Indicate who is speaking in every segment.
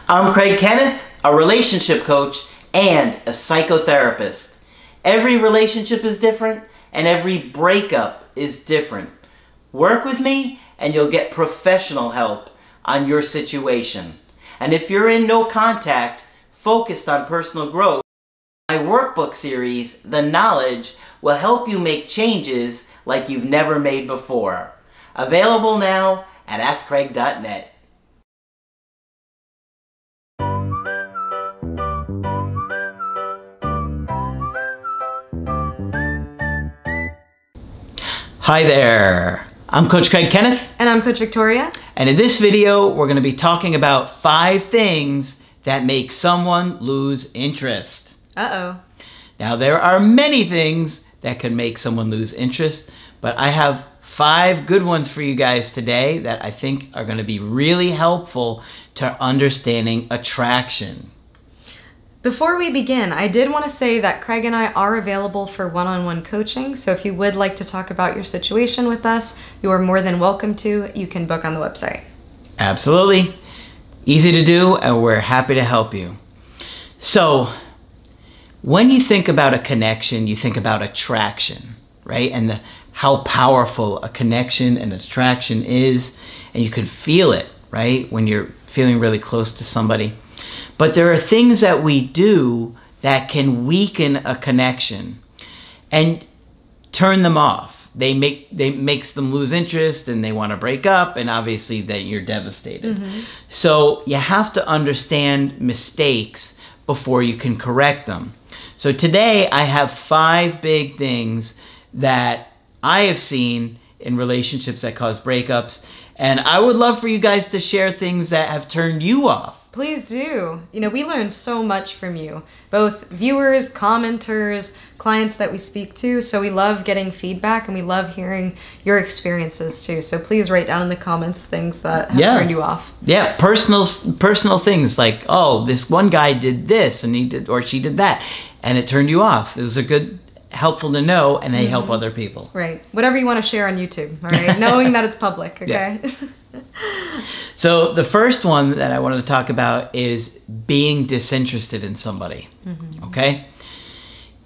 Speaker 1: I'm Kenneth, a relationship coach and a psychotherapist. Every relationship is different and every breakup is different. Work with me and you'll get professional help on your situation. And if you're in no contact, focused on personal growth, my workbook series, The Knowledge, will help you make changes like you've never made before. Available now at AskCraig.net. Hi there, I'm Coach Craig Kenneth.
Speaker 2: And I'm Coach Victoria.
Speaker 1: And in this video, we're going to be talking about 5 things that make someone lose interest.
Speaker 2: Uh-oh.
Speaker 1: Now, there are many things that can make someone lose interest, but I have 5 good ones for you guys today that I think are going to be really helpful to understanding attraction.
Speaker 2: Before we begin, I did want to say that Craig and I are available for one-on-one coaching, so if you would like to talk about your situation with us, you are more than welcome to. You can book on the website. Absolutely.
Speaker 1: Easy to do, and we're happy to help you. So, when you think about a connection, you think about attraction, right? And how powerful a connection and attraction is, and you can feel it, right? When you're feeling really close to somebody. But there are things that we do that can weaken a connection and turn them off. They makes them lose interest and they want to break up, and obviously then you're devastated. So you have to understand mistakes before you can correct them. So today I have 5 big things that I have seen in relationships that cause breakups, and I would love for you guys to share things that have turned you off.
Speaker 2: Please do. You know, we learn so much from you, both viewers, commenters, clients that we speak to. So we love getting feedback and we love hearing your experiences too. So please write down in the comments things that have turned you off.
Speaker 1: Yeah, personal things like, oh, this one guy did this and he did, or she did that, and it turned you off. It was helpful to know, and they help other people.
Speaker 2: Right. Whatever you want to share on YouTube, all right? Knowing that it's public, okay? Yeah.
Speaker 1: So the first one that I wanted to talk about is being disinterested in somebody, okay?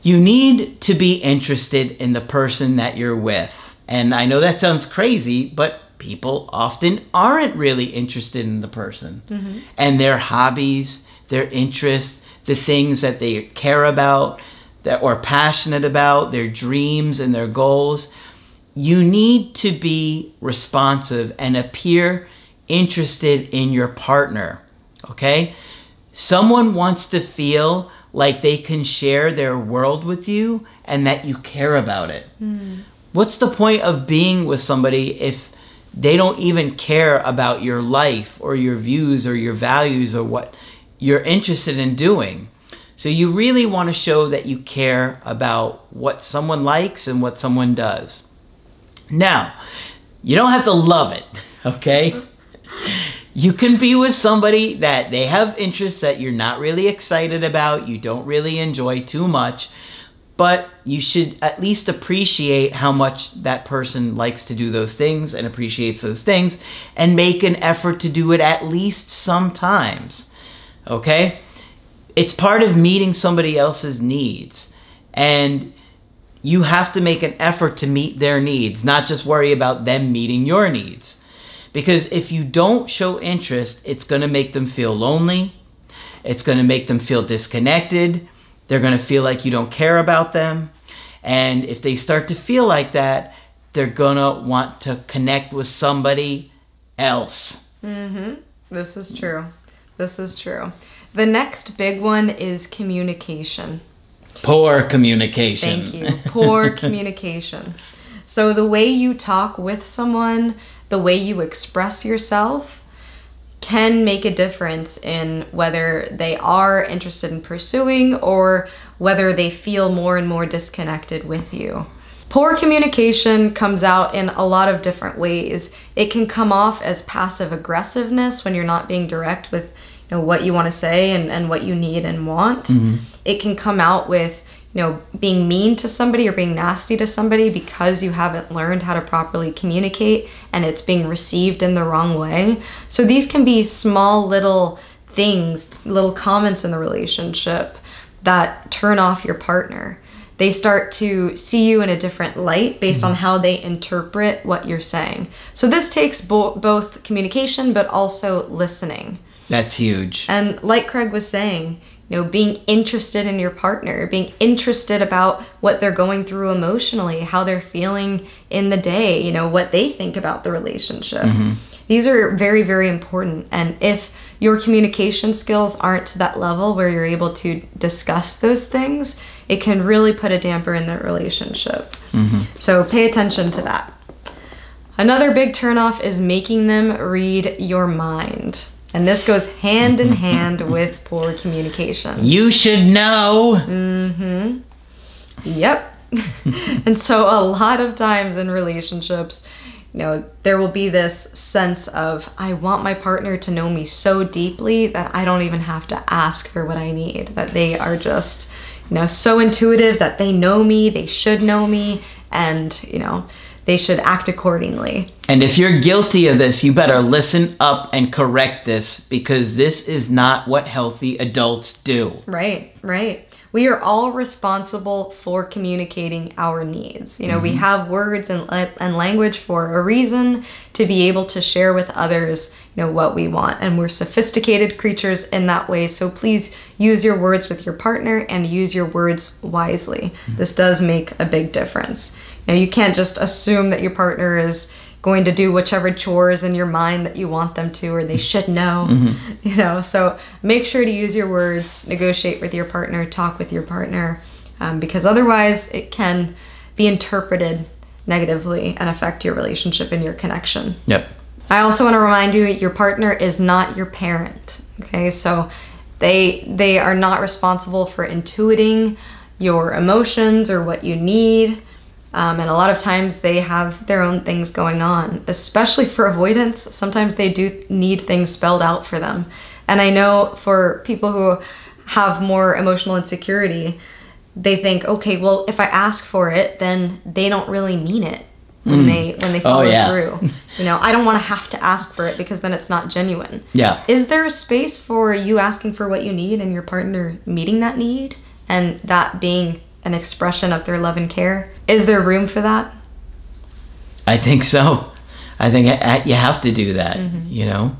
Speaker 1: You need to be interested in the person that you're with. And I know that sounds crazy, but people often aren't really interested in the person and their hobbies, their interests, the things that they care about, that are passionate about, their dreams and their goals. You need to be responsive and appear interested in your partner, okay? Someone wants to feel like they can share their world with you and that you care about it. What's the point of being with somebody if they don't even care about your life or your views or your values or what you're interested in doing? So you really want to show that you care about what someone likes and what someone does. Now, you don't have to love it, okay? You can be with somebody that they have interests that you're not really excited about, you don't really enjoy too much, but you should at least appreciate how much that person likes to do those things and appreciates those things, and make an effort to do it at least sometimes, okay? It's part of meeting somebody else's needs, and you have to make an effort to meet their needs, not just worry about them meeting your needs. Because if you don't show interest, it's going to make them feel lonely. It's going to make them feel disconnected. They're going to feel like you don't care about them. And if they start to feel like that, they're going to want to connect with somebody else.
Speaker 2: This is true. This is true. The next big one is communication.
Speaker 1: Poor communication.
Speaker 2: Thank you. Poor communication. So the way you talk with someone, the way you express yourself can make a difference in whether they are interested in pursuing or whether they feel more and more disconnected with you. Poor communication comes out in a lot of different ways. It can come off as passive aggressiveness when you're not being direct with what you want to say and what you need and want. It can come out with being mean to somebody or being nasty to somebody because you haven't learned how to properly communicate and it's being received in the wrong way. So these can be small little things, little comments in the relationship that turn off your partner. They start to see you in a different light based on how they interpret what you're saying. So this takes both communication, but also listening.
Speaker 1: That's huge.
Speaker 2: And like Craig was saying, you know, being interested in your partner, being interested about what they're going through emotionally, how they're feeling in the day, you know, what they think about the relationship. These are very, very important. And if your communication skills aren't to that level where you're able to discuss those things, it can really put a damper in the relationship. So pay attention to that. Another big turnoff is making them read your mind. And this goes hand in hand with poor communication.
Speaker 1: You should know.
Speaker 2: Yep. And so a lot of times in relationships, you know, there will be this sense of, I want my partner to know me so deeply that I don't even have to ask for what I need. That they are just, you know, so intuitive that they know me, they should know me, and, you know, they should act accordingly.
Speaker 1: And if you're guilty of this, you better listen up and correct this, because this is not what healthy adults do.
Speaker 2: Right, right. We are all responsible for communicating our needs. You know, we have words and language for a reason, to be able to share with others, you know, what we want. And we're sophisticated creatures in that way. So please use your words with your partner and use your words wisely. This does make a big difference. Now, you can't just assume that your partner is going to do whichever chores in your mind that you want them to, or they should know, you know. So make sure to use your words, negotiate with your partner, talk with your partner, because otherwise it can be interpreted negatively and affect your relationship and your connection.
Speaker 1: Yep.
Speaker 2: I also want to remind you, your partner is not your parent, okay? So they are not responsible for intuiting your emotions or what you need. And a lot of times they have their own things going on, especially for avoidance. Sometimes they do need things spelled out for them. And I know for people who have more emotional insecurity, they think, okay, well, if I ask for it, then they don't really mean it when they follow through. You know, I don't want to have to ask for it, because then it's not genuine.
Speaker 1: Yeah.
Speaker 2: Is there a space for you asking for what you need and your partner meeting that need, and that being an expression of their love and care? Is there room for that?
Speaker 1: I think so. I think you have to do that, you know?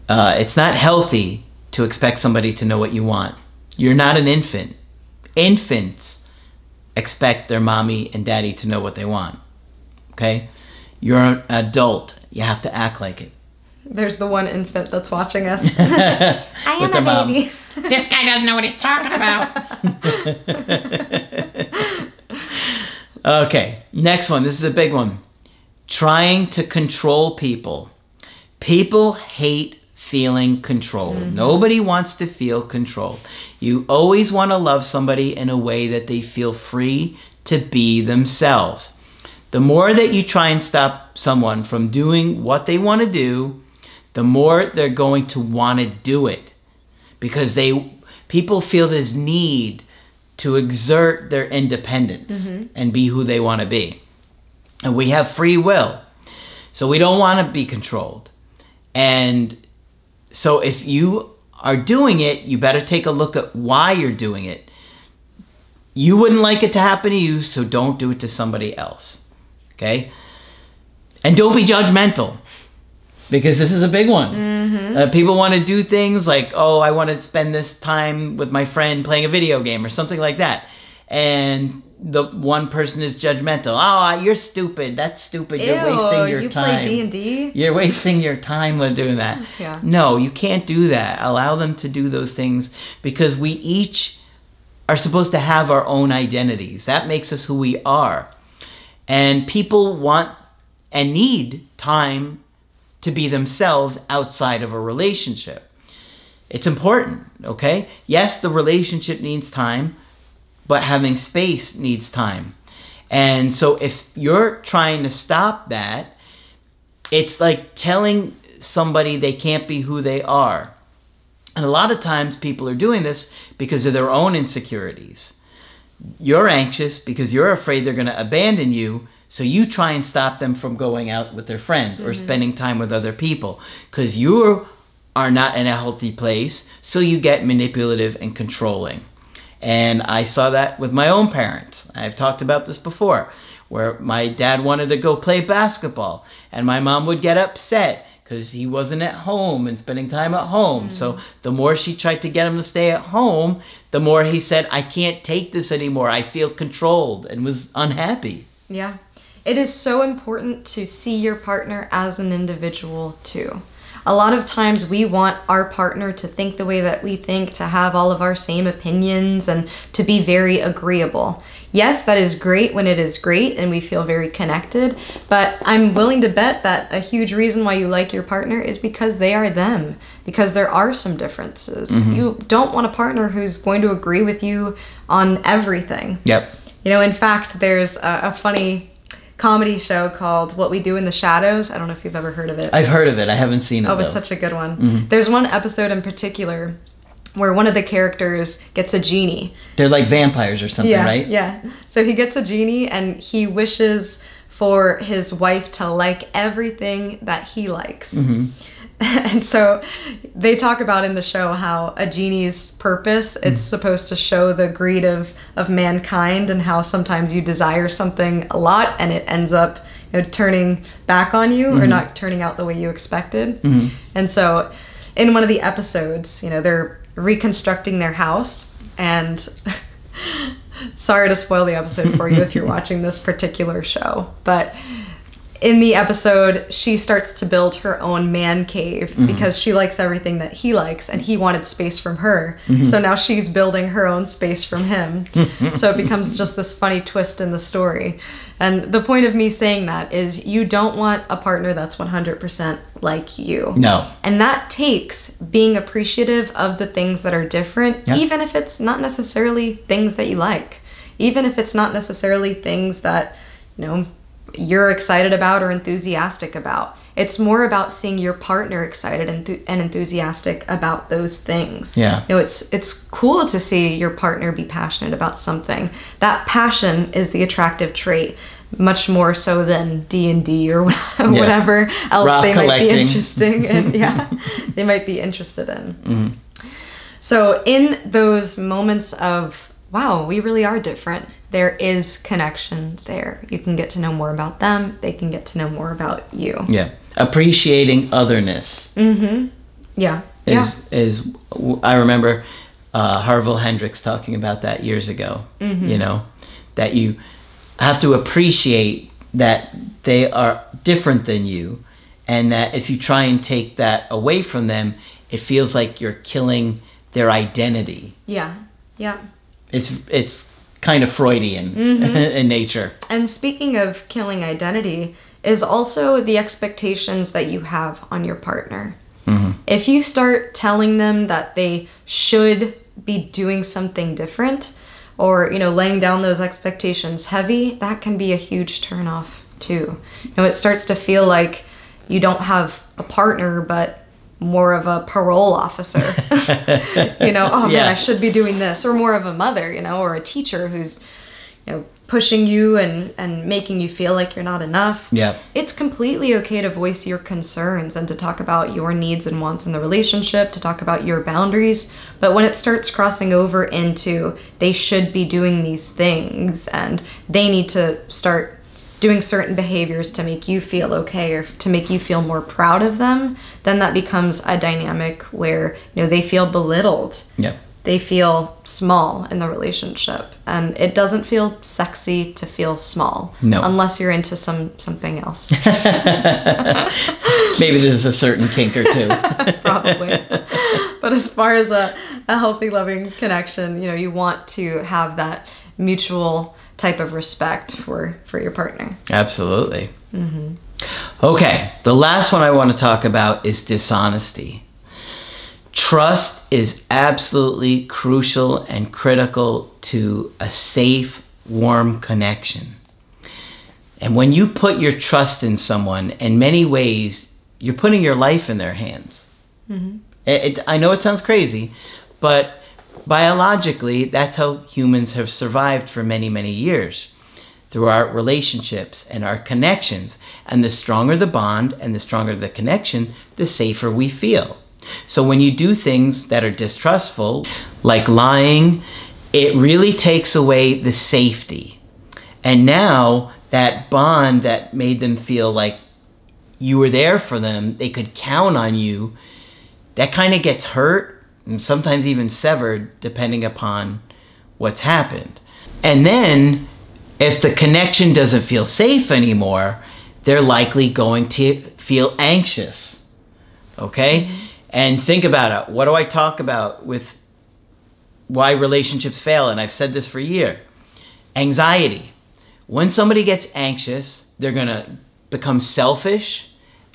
Speaker 1: It's not healthy to expect somebody to know what you want. You're not an infant. Infants expect their mommy and daddy to know what they want, okay? You're an adult. You have to act like it.
Speaker 2: There's the one infant that's watching us.
Speaker 1: I
Speaker 2: am a baby.
Speaker 3: This guy doesn't know what he's talking about.
Speaker 1: Okay, next one. This is a big one. Trying to control people. People hate feeling controlled. Nobody wants to feel controlled. You always want to love somebody in a way that they feel free to be themselves. The more that you try and stop someone from doing what they want to do, the more they're going to want to do it, because people feel this need to exert their independence and be who they want to be. And we have free will, so we don't want to be controlled. And so if you are doing it, you better take a look at why you're doing it. You wouldn't like it to happen to you, so don't do it to somebody else, okay? And don't be judgmental, because this is a big one. People want to do things like, oh, I want to spend this time with my friend playing a video game or something like that. And the one person is judgmental. Oh, you're stupid. That's stupid. You're wasting your time.
Speaker 2: You play D&D?
Speaker 1: You're wasting your time with doing that.
Speaker 2: Yeah.
Speaker 1: No, you can't do that. Allow them to do those things, because we each are supposed to have our own identities. That makes us who we are. And people want and need time to be themselves outside of a relationship. It's important, okay? Yes, the relationship needs time, but having space needs time. And so if you're trying to stop that, it's like telling somebody they can't be who they are. And a lot of times people are doing this because of their own insecurities. You're anxious because you're afraid they're going to abandon you, so you try and stop them from going out with their friends or spending time with other people, because you're are not in a healthy place, so you get manipulative and controlling. And I saw that with my own parents. I've talked about this before, where my dad wanted to go play basketball, and my mom would get upset because he wasn't at home and spending time at home. So the more she tried to get him to stay at home, the more he said, I can't take this anymore. I feel controlled, and was unhappy.
Speaker 2: Yeah. It is so important to see your partner as an individual too. A lot of times we want our partner to think the way that we think, to have all of our same opinions, and to be very agreeable. Yes, that is great when it is great and we feel very connected, but I'm willing to bet that a huge reason why you like your partner is because they are them, because there are some differences. You don't want a partner who's going to agree with you on everything.
Speaker 1: Yep.
Speaker 2: You know, in fact, there's a funny comedy show called What We Do in the Shadows. I don't know if you've ever heard of it.
Speaker 1: I've heard of it. I haven't seen it,
Speaker 2: Oh,
Speaker 1: though.
Speaker 2: it's such a good one. There's one episode in particular where one of the characters gets a genie.
Speaker 1: They're like vampires or something, right?
Speaker 2: Yeah. So he gets a genie and he wishes for his wife to like everything that he likes. And so they talk about in the show how a genie's purpose, it's supposed to show the greed of mankind, and how sometimes you desire something a lot and it ends up, you know, turning back on you or not turning out the way you expected. And so in one of the episodes, you know, they're reconstructing their house, and sorry to spoil the episode for you if you're watching this particular show, but in the episode, she starts to build her own man cave because she likes everything that he likes, and he wanted space from her. So now she's building her own space from him. So it becomes just this funny twist in the story. And the point of me saying that is you don't want a partner that's 100% like you.
Speaker 1: No.
Speaker 2: And that takes being appreciative of the things that are different, even if it's not necessarily things that you like. Even if it's not necessarily things that, you know, you're excited about or enthusiastic about. It's more about seeing your partner excited and enthusiastic about those things.
Speaker 1: Yeah.
Speaker 2: You know, it's cool to see your partner be passionate about something. That passion is the attractive trait, much more so than D&D or whatever else
Speaker 1: Rock
Speaker 2: they
Speaker 1: collecting.
Speaker 2: might be interesting in. They might be interested in. So in those moments of, wow, we really are different, there is connection there. You can get to know more about them. They can get to know more about you.
Speaker 1: Yeah. Appreciating otherness.
Speaker 2: Yeah.
Speaker 1: Is I remember Harville Hendrix talking about that years ago. You know, that you have to appreciate that they are different than you, and that if you try and take that away from them, it feels like you're killing their identity.
Speaker 2: Yeah.
Speaker 1: It's kind of Freudian in nature.
Speaker 2: And speaking of killing identity is also the expectations that you have on your partner. If you start telling them that they should be doing something different, or, you know, laying down those expectations heavy, that can be a huge turnoff too. You know, it starts to feel like you don't have a partner, but more of a parole officer. You know, oh man, I should be doing this. Or more of a mother, you know, or a teacher who's, you know, pushing you and making you feel like you're not enough.
Speaker 1: Yeah.
Speaker 2: It's completely okay to voice your concerns and to talk about your needs and wants in the relationship, to talk about your boundaries. But when it starts crossing over into they should be doing these things and they need to start doing certain behaviors to make you feel okay or to make you feel more proud of them, then that becomes a dynamic where, you know, they feel belittled.
Speaker 1: Yeah.
Speaker 2: They feel small in the relationship, and it doesn't feel sexy to feel small.
Speaker 1: No.
Speaker 2: Unless you're into something else.
Speaker 1: Maybe there's a certain kink or two.
Speaker 2: Probably. But as far as a healthy, loving connection, you know, you want to have that mutual type of respect for your partner.
Speaker 1: Absolutely. Okay, the last one I want to talk about is dishonesty. Trust is absolutely crucial and critical to a safe, warm connection. And when you put your trust in someone, in many ways, you're putting your life in their hands. I know it sounds crazy, but biologically, that's how humans have survived for many, many years. Through our relationships and our connections. And the stronger the bond and the stronger the connection, the safer we feel. So when you do things that are distrustful, like lying, it really takes away the safety. And now that bond that made them feel like you were there for them, they could count on you, that kind of gets hurt and sometimes even severed depending upon what's happened. And then if the connection doesn't feel safe anymore, they're likely going to feel anxious. Okay? And think about it. What do I talk about with why relationships fail? And I've said this for a year. Anxiety. When somebody gets anxious, they're going to become selfish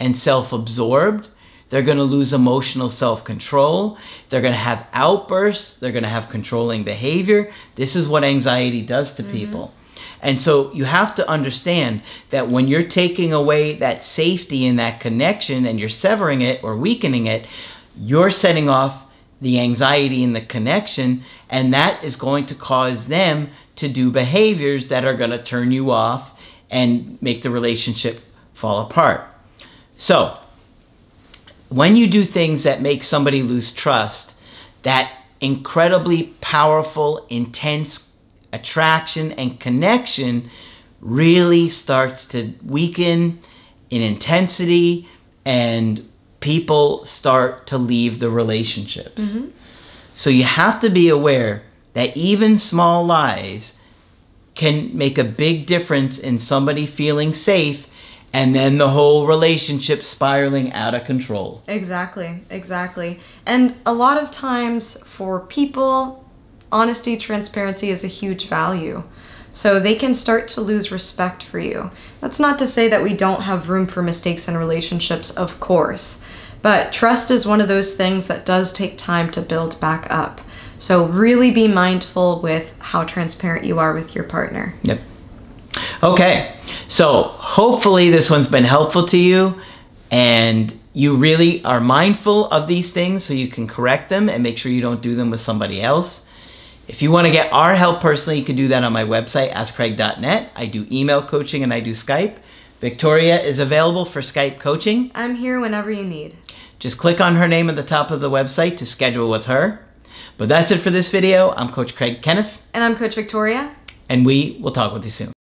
Speaker 1: and self-absorbed. They're going to lose emotional self-control. They're going to have outbursts. They're going to have controlling behavior. This is what anxiety does to people. And so you have to understand that when you're taking away that safety in that connection and you're severing it or weakening it, you're setting off the anxiety in the connection, and that is going to cause them to do behaviors that are going to turn you off and make the relationship fall apart. So when you do things that make somebody lose trust, that incredibly powerful, intense attraction and connection really starts to weaken in intensity, and people start to leave the relationships. So you have to be aware that even small lies can make a big difference in somebody feeling safe and then the whole relationship spiraling out of control.
Speaker 2: Exactly, exactly. And a lot of times for people, honesty, transparency is a huge value. So they can start to lose respect for you. That's not to say that we don't have room for mistakes in relationships, of course. But trust is one of those things that does take time to build back up. So really be mindful with how transparent you are with your partner.
Speaker 1: Yep. Okay, so hopefully this one's been helpful to you and you really are mindful of these things so you can correct them and make sure you don't do them with somebody else. If you want to get our help personally, you can do that on my website, askcraig.net. I do email coaching and I do Skype. Victoria is available for Skype coaching.
Speaker 2: I'm here whenever you need.
Speaker 1: Just click on her name at the top of the website to schedule with her. But that's it for this video. I'm Coach Craig Kenneth.
Speaker 2: And I'm Coach Victoria.
Speaker 1: And we will talk with you soon.